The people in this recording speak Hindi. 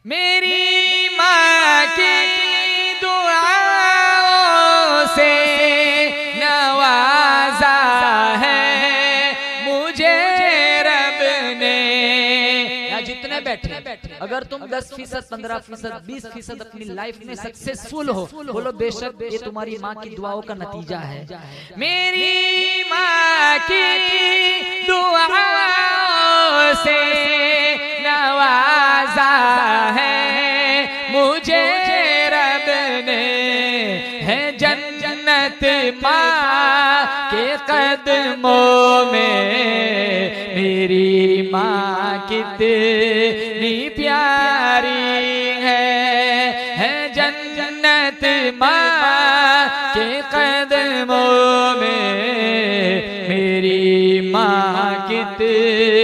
मेरी माँ की दुआओं से नवाजा है मुझे रब ने। या जितने बैठे अगर तुम 10%, 15%, 20% अपनी लाइफ में सक्सेसफुल हो, बोलो बेशक ये तुम्हारी माँ की दुआओं का नतीजा है। मेरी माँ की दुआओं से नवाजा है मुझे रब ने, है जन्नत माँ के कदमों में। मेरी माँ कितनी प्यारी है जन्नत माँ के कदमों में। मेरी माँ कितनी